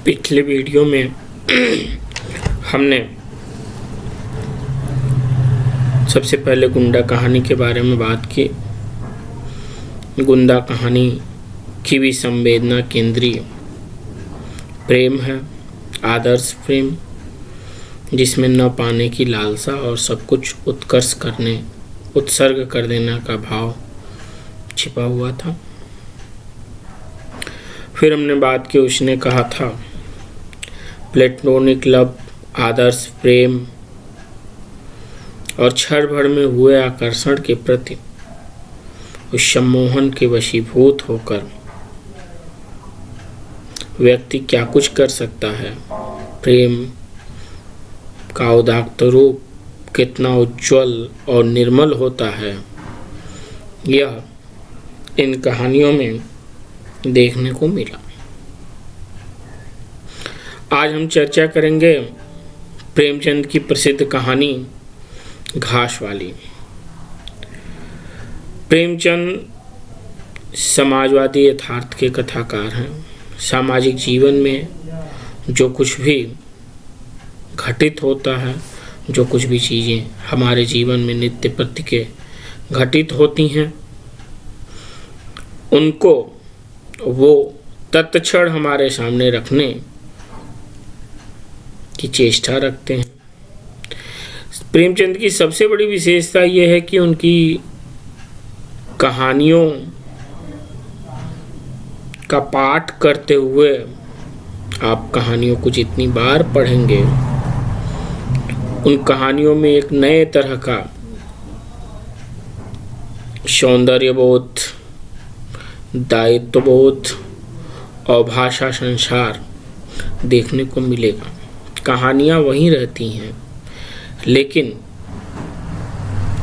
पिछले वीडियो में हमने सबसे पहले गुंडा कहानी के बारे में बात की। गुंडा कहानी की भी संवेदना केंद्रीय प्रेम है, आदर्श प्रेम, जिसमें न पाने की लालसा और सब कुछ उत्सर्ग कर देने का भाव छिपा हुआ था। फिर हमने बात की, उसने कहा था प्लेटोनिक लव, आदर्श प्रेम और क्षण भर में हुए आकर्षण के प्रति उस सम्मोहन के वशीभूत होकर व्यक्ति क्या कुछ कर सकता है। प्रेम का उदात्त रूप कितना उज्जवल और निर्मल होता है, यह इन कहानियों में देखने को मिला। आज हम चर्चा करेंगे प्रेमचंद की प्रसिद्ध कहानी घास वाली। प्रेमचंद समाजवादी यथार्थ के कथाकार हैं। सामाजिक जीवन में जो कुछ भी घटित होता है, जो कुछ भी चीज़ें हमारे जीवन में नित्य प्रति के घटित होती हैं, उनको वो तत्क्षण हमारे सामने रखने की चेष्टा रखते हैं। प्रेमचंद की सबसे बड़ी विशेषता यह है कि उनकी कहानियों का पाठ करते हुए आप कहानियों को जितनी बार पढ़ेंगे, उन कहानियों में एक नए तरह का सौंदर्यबोध, दायित्वबोध और भाषा संसार देखने को मिलेगा। कहानियाँ वहीं रहती हैं, लेकिन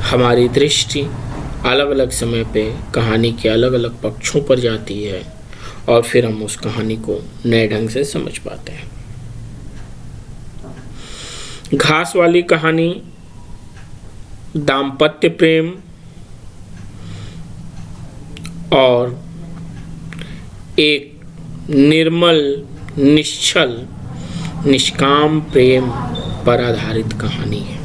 हमारी दृष्टि अलग अलग समय पे कहानी के अलग अलग पक्षों पर जाती है और फिर हम उस कहानी को नए ढंग से समझ पाते हैं। घास वाली कहानी दाम्पत्य प्रेम और एक निर्मल, निश्चल, निष्काम प्रेम पर आधारित कहानी है।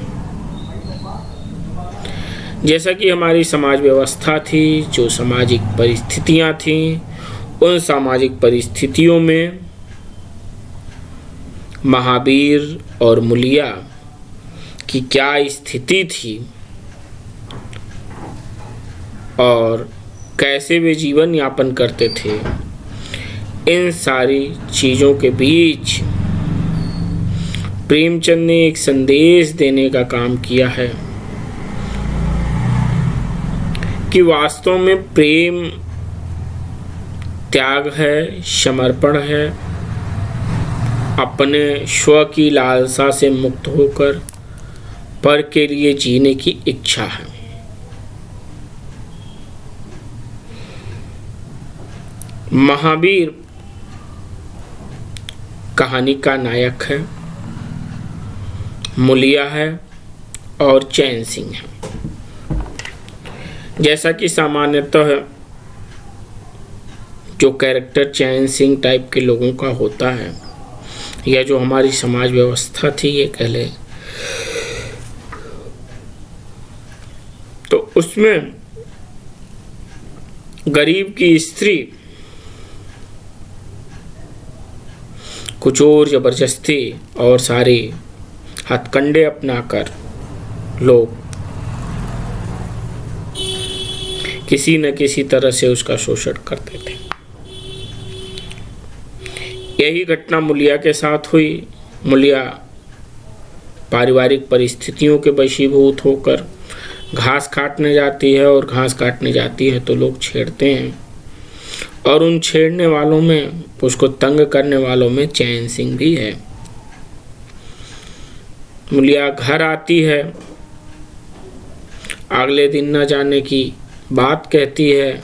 जैसा कि हमारी समाज व्यवस्था थी, जो सामाजिक परिस्थितियां थीं, उन सामाजिक परिस्थितियों में महावीर और मुलिया की क्या स्थिति थी और कैसे वे जीवन यापन करते थे, इन सारी चीज़ों के बीच प्रेमचंद ने एक संदेश देने का काम किया है कि वास्तव में प्रेम त्याग है, समर्पण है, अपने स्व की लालसा से मुक्त होकर पर के लिए जीने की इच्छा है। महावीर कहानी का नायक है, मुलिया है और चैन सिंह है। जैसा कि सामान्यतः जो कैरेक्टर चैन सिंह टाइप के लोगों का होता है, या जो हमारी समाज व्यवस्था थी ये कह ले, तो उसमें गरीब की स्त्री कुछ और जबरदस्ती और सारे हथकंडे अपनाकर लोग किसी न किसी तरह से उसका शोषण करते थे। यही घटना मुलिया के साथ हुई। मुलिया पारिवारिक परिस्थितियों के वशीभूत होकर घास काटने जाती है, और घास काटने जाती है तो लोग छेड़ते हैं, और उन छेड़ने वालों में, उसको तंग करने वालों में चैन सिंह भी है। मुलिया घर आती है, अगले दिन न जाने की बात कहती है,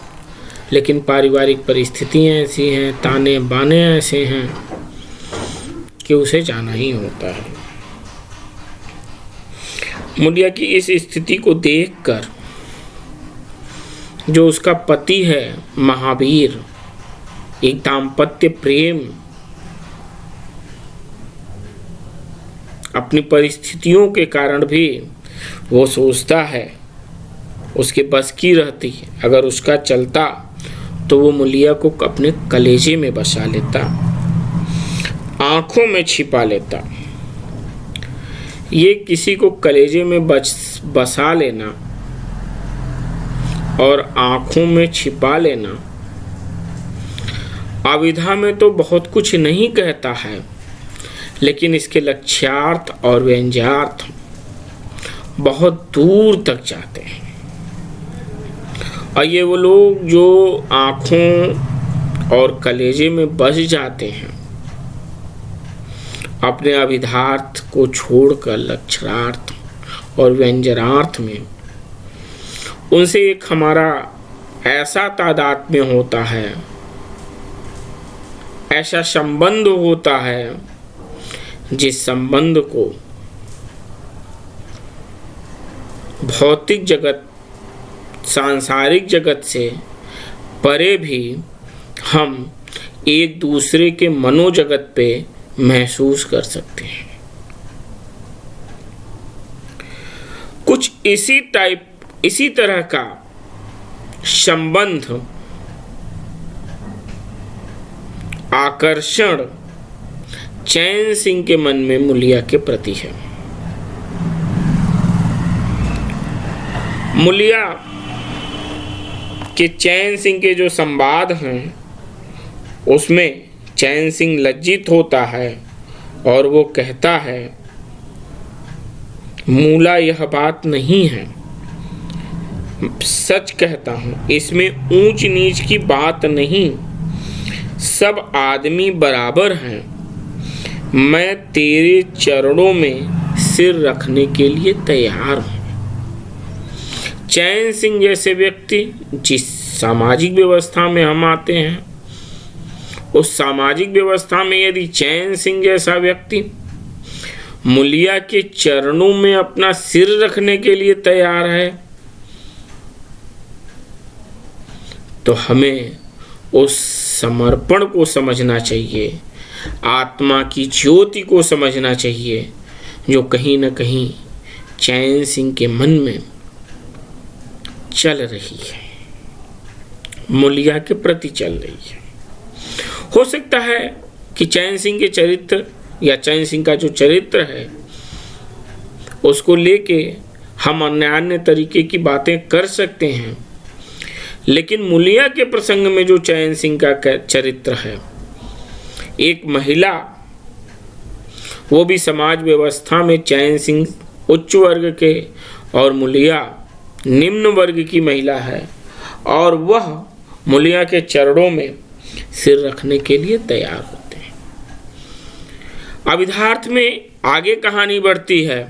लेकिन पारिवारिक परिस्थितियाँ ऐसी हैं, ताने बाने ऐसे हैं कि उसे जाना ही होता है। मुलिया की इस स्थिति को देखकर जो उसका पति है महावीर, एक दाम्पत्य प्रेम अपनी परिस्थितियों के कारण भी वो सोचता है, उसके बस की रहती, अगर उसका चलता तो वो मूलिया को अपने कलेजे में बसा लेता, आंखों में छिपा लेता। ये किसी को कलेजे में बसा लेना और आंखों में छिपा लेना अविधा में तो बहुत कुछ नहीं कहता है, लेकिन इसके लक्ष्यार्थ और व्यंग्यार्थ बहुत दूर तक जाते हैं। और ये वो लोग जो आँखों और कलेजे में बस जाते हैं, अपने अभिधार्थ को छोड़कर लक्ष्यार्थ और व्यंजनार्थ में, उनसे एक हमारा ऐसा तादात्म्य होता है, ऐसा संबंध होता है, जिस संबंध को भौतिक जगत, सांसारिक जगत से परे भी हम एक दूसरे के मनोजगत पे महसूस कर सकते हैं। कुछ इसी तरह का संबंध, आकर्षण चैन सिंह के मन में मूलिया के प्रति है। मूलिया के चैन सिंह के जो संवाद हैं, उसमें चैन सिंह लज्जित होता है और वो कहता है, मूला यह बात नहीं है, सच कहता हूँ, इसमें ऊंच नीच की बात नहीं, सब आदमी बराबर हैं। मैं तेरे चरणों में सिर रखने के लिए तैयार हूँ। चैन सिंह जैसे व्यक्ति जिस सामाजिक व्यवस्था में हम आते हैं, उस सामाजिक व्यवस्था में यदि चैन सिंह जैसा व्यक्ति मूलिया के चरणों में अपना सिर रखने के लिए तैयार है, तो हमें उस समर्पण को समझना चाहिए, आत्मा की ज्योति को समझना चाहिए, जो कहीं न कहीं चैन सिंह के मन में चल रही है, मूलिया के प्रति चल रही है। हो सकता है कि चैन सिंह के चरित्र या चैन सिंह का जो चरित्र है, उसको लेके हम अन्य तरीके की बातें कर सकते हैं, लेकिन मूलिया के प्रसंग में जो चैन सिंह का चरित्र है, एक महिला, वो भी समाज व्यवस्था में चैन सिंह उच्च वर्ग के और मूलिया निम्न वर्ग की महिला है, और वह मूलिया के चरणों में सिर रखने के लिए तैयार होते हैं। अभिधार्थ में आगे कहानी बढ़ती है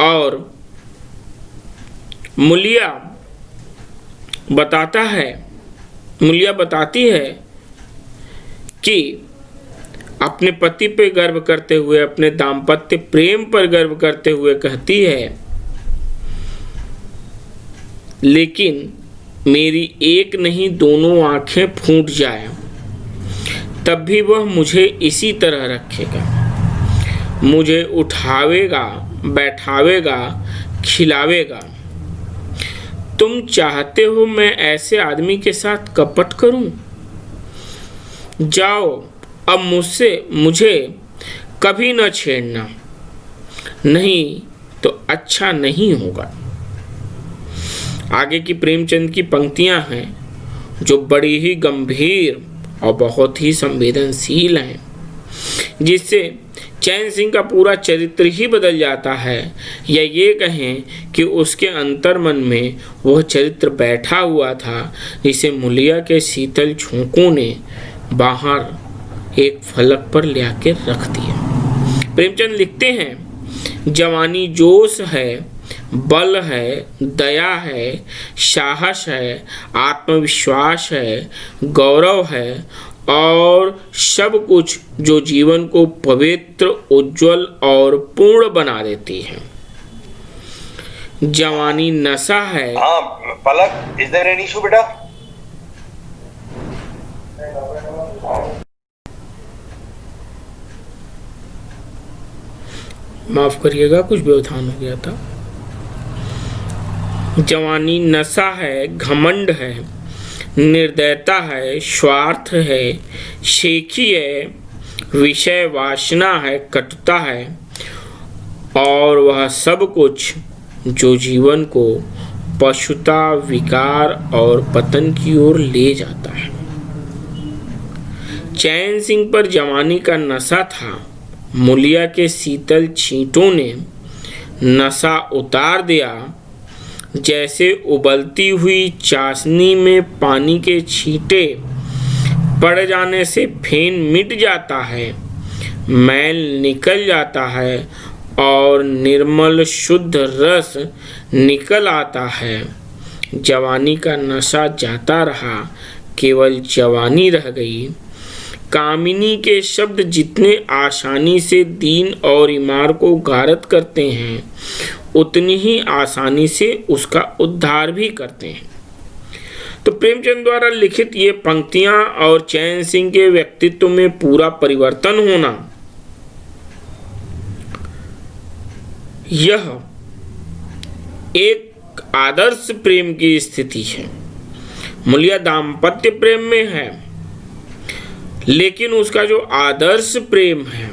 और मूलिया बताती है कि अपने पति पे गर्व करते हुए, अपने दाम्पत्य प्रेम पर गर्व करते हुए कहती है, लेकिन मेरी एक नहीं दोनों आंखें फूट जाए तब भी वह मुझे इसी तरह रखेगा, मुझे उठावेगा, बैठावेगा, खिलावेगा। तुम चाहते हो मैं ऐसे आदमी के साथ कपट करूं? जाओ, अब मुझे कभी न छेड़ना, नहीं तो अच्छा नहीं होगा। आगे की प्रेमचंद की पंक्तियां हैं जो बड़ी ही गंभीर और बहुत ही संवेदनशील हैं, जिससे चैन सिंह का पूरा चरित्र ही बदल जाता है, या ये कहें कि उसके अंतर्मन में वह चरित्र बैठा हुआ था, जिसे मूलिया के शीतल झोंकों ने बाहर एक फलक पर ले आके रख दिया। प्रेमचंद लिखते हैं, जवानी जोश है, बल है, दया है, साहस है, आत्मविश्वास है, गौरव है और सब कुछ जो जीवन को पवित्र, उज्जवल और पूर्ण बना देती है। जवानी नशा है। हाँ पलक, इज देयर एनी इशू बेटा? माफ करिएगा, कुछ व्यवधान हो गया था। जवानी नशा है, घमंड है, निर्दयता है, स्वार्थ है, शेखी है, विषय वासना है, कटुता है और वह सब कुछ जो जीवन को पशुता, विकार और पतन की ओर ले जाता है। चैन सिंह पर जवानी का नशा था। मूलिया के शीतल छींटों ने नशा उतार दिया। जैसे उबलती हुई चाशनी में पानी के छींटे पड़ जाने से फेन मिट जाता है, मैल निकल जाता है और निर्मल शुद्ध रस निकल आता है। जवानी का नशा जाता रहा, केवल जवानी रह गई। कामिनी के शब्द जितने आसानी से दीन और ईमार को गारत करते हैं, उतनी ही आसानी से उसका उद्धार भी करते हैं। तो प्रेमचंद द्वारा लिखित ये पंक्तियां और चैन सिंह के व्यक्तित्व में पूरा परिवर्तन होना, यह एक आदर्श प्रेम की स्थिति है। मूलिया दाम्पत्य प्रेम में है, लेकिन उसका जो आदर्श प्रेम है,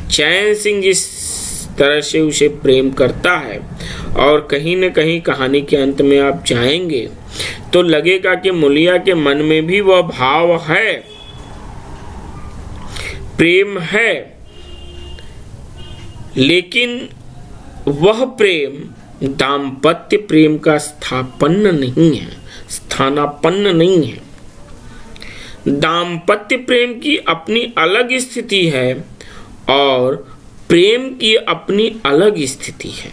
चैन सिंह जिस तरह से उसे प्रेम करता है, और कहीं न कहीं कहानी के अंत में आप जाएंगे तो लगेगा कि मूलिया के मन में भी वह भाव है, प्रेम है, लेकिन वह प्रेम दाम्पत्य प्रेम का स्थापन्न नहीं है, स्थानापन्न नहीं है। दाम्पत्य प्रेम की अपनी अलग स्थिति है और प्रेम की अपनी अलग स्थिति है।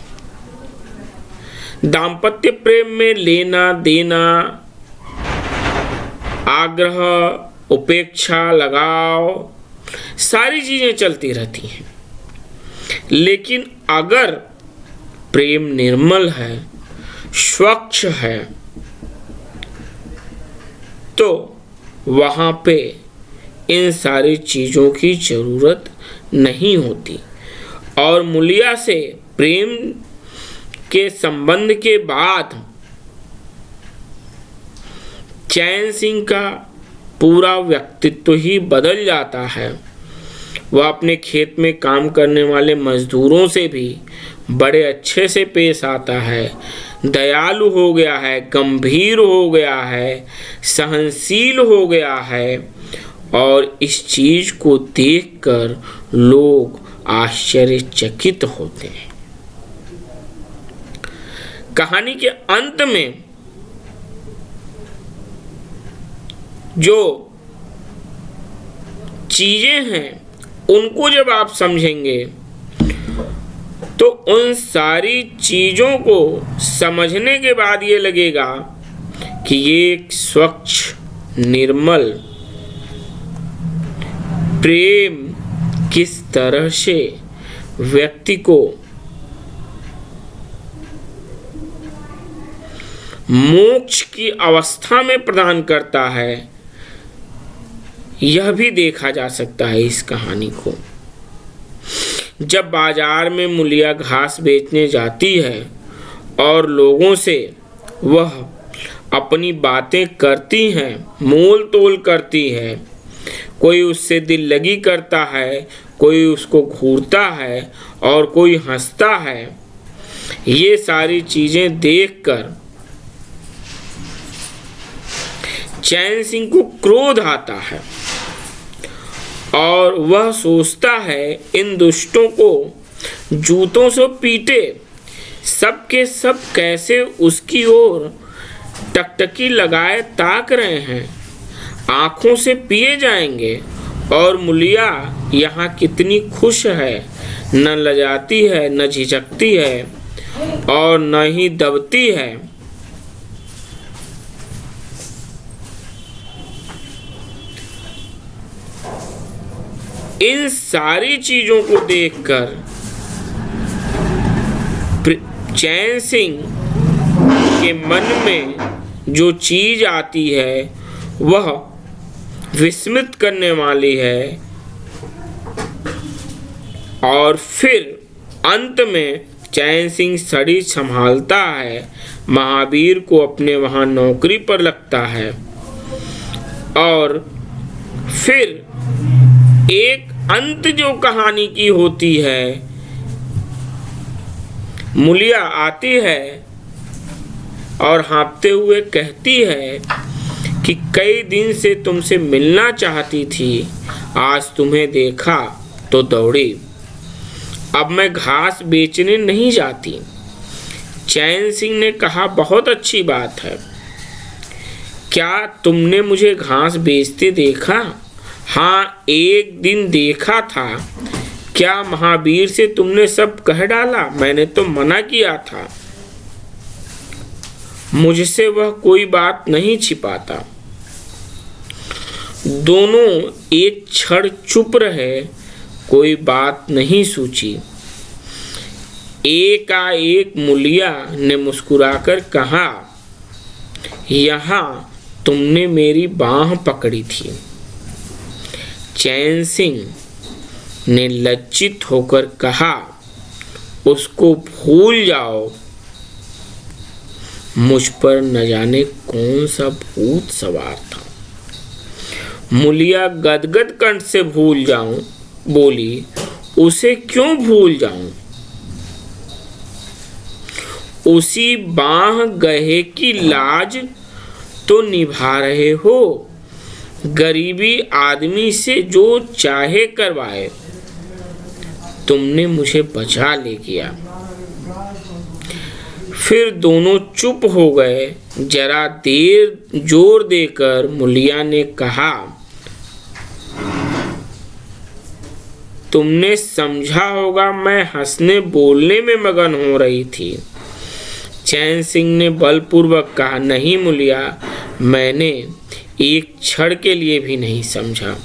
दाम्पत्य प्रेम में लेना देना, आग्रह, उपेक्षा, लगाव, सारी चीजें चलती रहती हैं। लेकिन अगर प्रेम निर्मल है, स्वच्छ है, तो वहाँ पे इन सारी चीज़ों की ज़रूरत नहीं होती। और मूलिया से प्रेम के संबंध के बाद चैन सिंह का पूरा व्यक्तित्व ही बदल जाता है। वह अपने खेत में काम करने वाले मजदूरों से भी बड़े अच्छे से पेश आता है, दयालु हो गया है, गंभीर हो गया है, सहनशील हो गया है और इस चीज को देखकर लोग आश्चर्यचकित होते हैं। कहानी के अंत में जो चीजें हैं उनको जब आप समझेंगे तो उन सारी चीजों को समझने के बाद ये लगेगा कि ये एक स्वच्छ, निर्मल प्रेम किस तरह से व्यक्ति को मोक्ष की अवस्था में प्रदान करता है, यह भी देखा जा सकता है इस कहानी को। जब बाजार में मूलिया घास बेचने जाती है और लोगों से वह अपनी बातें करती हैं, मोल तोल करती है, कोई उससे दिल लगी करता है, कोई उसको घूरता है और कोई हंसता है, ये सारी चीजें देखकर चैन सिंह को क्रोध आता है और वह सोचता है इन दुष्टों को जूतों से पीटे। सब के सब कैसे उसकी ओर टकटकी लगाए ताक रहे हैं, आंखों से पिए जाएंगे। और मूलिया यहाँ कितनी खुश है, न लजाती है, न झिझकती है और न ही दबती है। इन सारी चीजों को देखकर चैन सिंह के मन में जो चीज आती है वह विस्मित करने वाली है और फिर अंत में चैन सिंह सड़ी संभालता है, महावीर को अपने वहां नौकरी पर लगता है और फिर एक अंत जो कहानी की होती है, मूलिया आती है और हाँफते हुए कहती है कि कई दिन से तुमसे मिलना चाहती थी, आज तुम्हें देखा तो दौड़ी। अब मैं घास बेचने नहीं जाती। चैन सिंह ने कहा, बहुत अच्छी बात है। क्या तुमने मुझे घास बेचते देखा? हाँ, एक दिन देखा था। क्या महावीर से तुमने सब कह डाला? मैंने तो मना किया था। मुझसे वह कोई बात नहीं छिपाता। दोनों एक क्षण चुप रहे, कोई बात नहीं सूझी। एकाएक मूलिया ने मुस्कुराकर कहा, यहाँ तुमने मेरी बाँह पकड़ी थी। चैन सिंह ने लज्जित होकर कहा, उसको भूल जाओ। मुझ पर न जाने कौन सा भूत सवार था। मूलिया गदगद कंठ से भूल जाऊं बोली, उसे क्यों भूल जाऊं? उसी बाँह गहे की लाज तो निभा रहे हो। गरीबी आदमी से जो चाहे करवाए, तुमने मुझे बचा ले गया। फिर दोनों चुप हो गए। जरा देर जोर देकर मूलिया ने कहा, तुमने समझा होगा मैं हंसने बोलने में मगन हो रही थी। चैन सिंह ने बलपूर्वक कहा, नहीं मूलिया, मैंने एक क्षण के लिए भी नहीं समझा।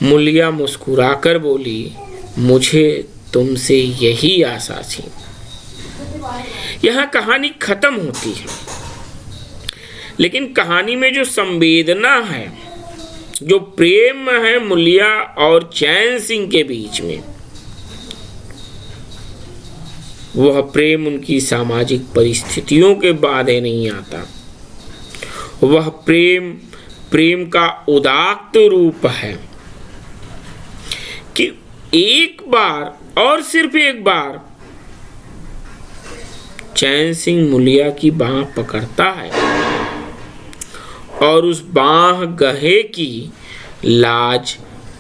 मूलिया मुस्कुराकर बोली, मुझे तुमसे यही आशा थी। यहाँ कहानी खत्म होती है, लेकिन कहानी में जो संवेदना है, जो प्रेम है मूलिया और चैन सिंह के बीच में, वह प्रेम उनकी सामाजिक परिस्थितियों के बाधे नहीं आता। वह प्रेम का उदात्त रूप है कि एक बार और सिर्फ एक बार चैन सिंह मूलिया की बाँह पकड़ता है और उस बाँह गहे की लाज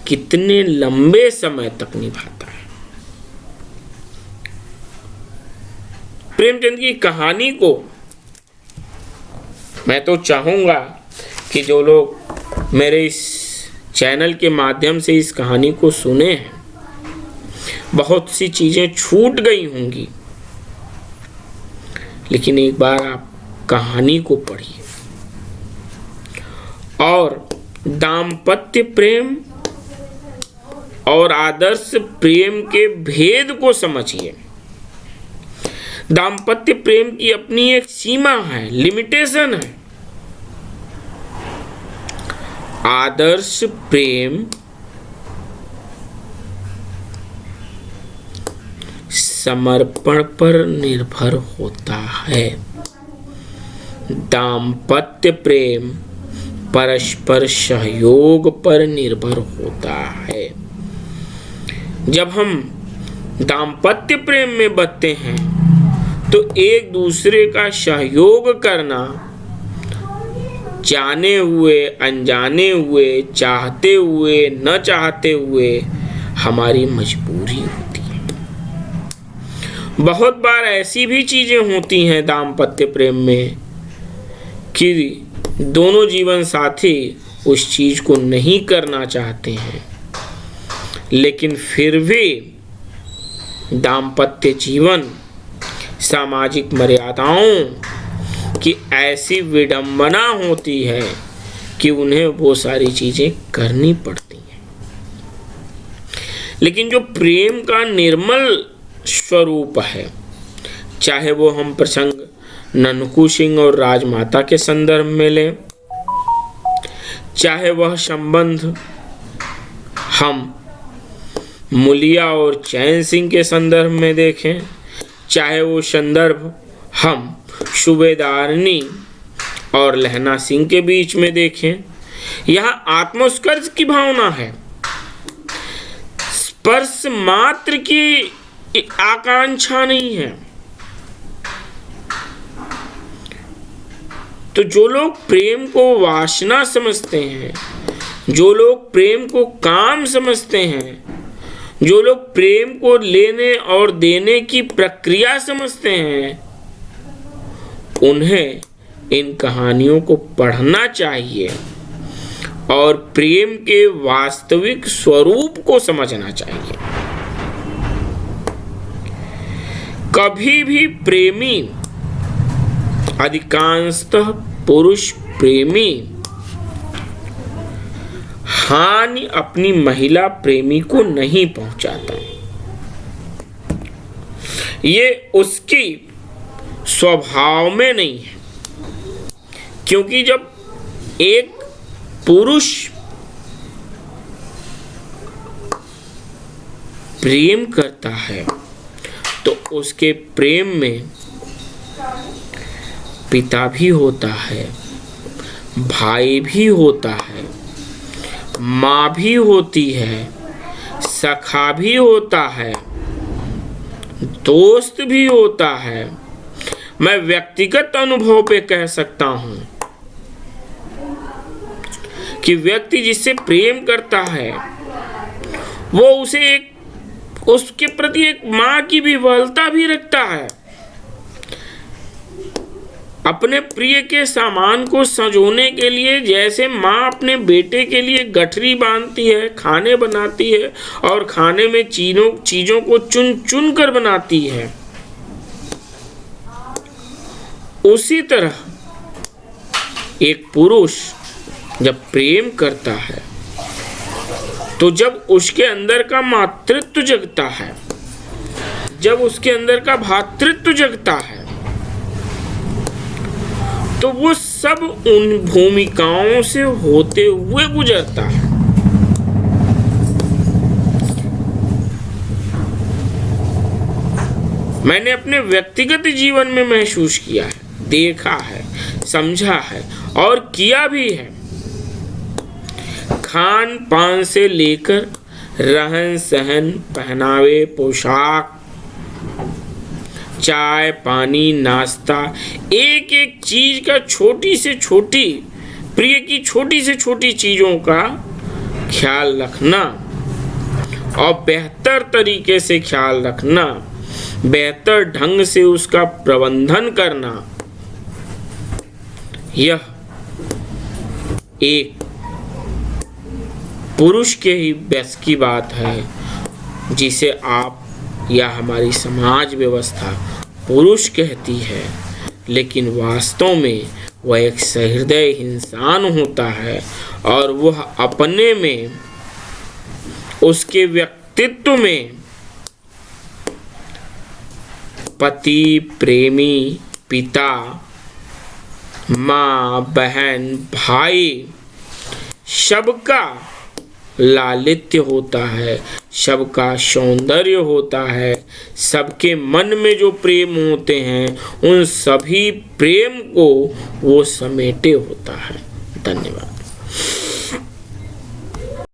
कितने लंबे समय तक निभाता है। प्रेमचंद की कहानी को मैं तो चाहूंगा कि जो लोग मेरे इस चैनल के माध्यम से इस कहानी को सुने हैं, बहुत सी चीजें छूट गई होंगी, लेकिन एक बार आप कहानी को पढ़िए और दाम्पत्य प्रेम और आदर्श प्रेम के भेद को समझिए। दाम्पत्य प्रेम की अपनी एक सीमा है, लिमिटेशन है। आदर्श प्रेम समर्पण पर निर्भर होता है। दाम्पत्य प्रेम परस्पर सहयोग पर निर्भर होता है। जब हम दाम्पत्य प्रेम में बंधते हैं तो एक दूसरे का सहयोग करना, जाने हुए अनजाने हुए, चाहते हुए न चाहते हुए, हमारी मजबूरी होती है। बहुत बार ऐसी भी चीजें होती हैं दाम्पत्य प्रेम में कि दोनों जीवन साथी उस चीज को नहीं करना चाहते हैं, लेकिन फिर भी दाम्पत्य जीवन सामाजिक मर्यादाओं की ऐसी विडंबना होती है कि उन्हें वो सारी चीजें करनी पड़ती हैं। लेकिन जो प्रेम का निर्मल स्वरूप है, चाहे वो हम प्रसंग ननकू सिंह और राजमाता के संदर्भ में लें, चाहे वह संबंध हम मूलिया और चैन सिंह के संदर्भ में देखें, चाहे वो संदर्भ हम सूबेदारनी और लहना सिंह के बीच में देखें, यहाँ आत्मोत्कर्ष की भावना है, स्पर्श मात्र की आकांक्षा नहीं है। तो जो लोग प्रेम को वासना समझते हैं, जो लोग प्रेम को काम समझते हैं, जो लोग प्रेम को लेने और देने की प्रक्रिया समझते हैं, उन्हें इन कहानियों को पढ़ना चाहिए और प्रेम के वास्तविक स्वरूप को समझना चाहिए। कभी भी प्रेमी, अधिकांशतः पुरुष प्रेमी, हानि अपनी महिला प्रेमी को नहीं पहुंचाता। ये उसकी स्वभाव में नहीं है, क्योंकि जब एक पुरुष प्रेम करता है तो उसके प्रेम में पिता भी होता है, भाई भी होता है, माँ भी होती है, सखा भी होता है, दोस्त भी होता है। मैं व्यक्तिगत अनुभव पे कह सकता हूँ कि व्यक्ति जिससे प्रेम करता है वो उसके प्रति एक माँ की विह्वलता भी रखता है। अपने प्रिय के सामान को संजोने के लिए जैसे माँ अपने बेटे के लिए गठरी बांधती है, खाने बनाती है और खाने में चीजों को चुन चुन कर बनाती है, उसी तरह एक पुरुष जब प्रेम करता है तो जब उसके अंदर का मातृत्व जगता है, जब उसके अंदर का भातृत्व जगता है, तो वो सब उन भूमिकाओं से होते हुए गुजरता है। मैंने अपने व्यक्तिगत जीवन में महसूस किया है, देखा है, समझा है और किया भी है। खान पान से लेकर रहन सहन, पहनावे, पोशाक, चाय पानी, नाश्ता, एक एक चीज का, छोटी से छोटी प्रिय की छोटी से छोटी चीजों का ख्याल रखना और बेहतर तरीके से ख्याल रखना, बेहतर ढंग से उसका प्रबंधन करना, यह एक पुरुष के ही बस की बात है, जिसे आप या हमारी समाज व्यवस्था पुरुष कहती है, लेकिन वास्तव में वह एक सहृदय इंसान होता है और वह अपने में, उसके व्यक्तित्व में पति, प्रेमी, पिता, माँ, बहन, भाई, सबका लालित्य होता है, सबका सौंदर्य होता है, सबके मन में जो प्रेम होते हैं उन सभी प्रेम को वो समेटे होता है। धन्यवाद।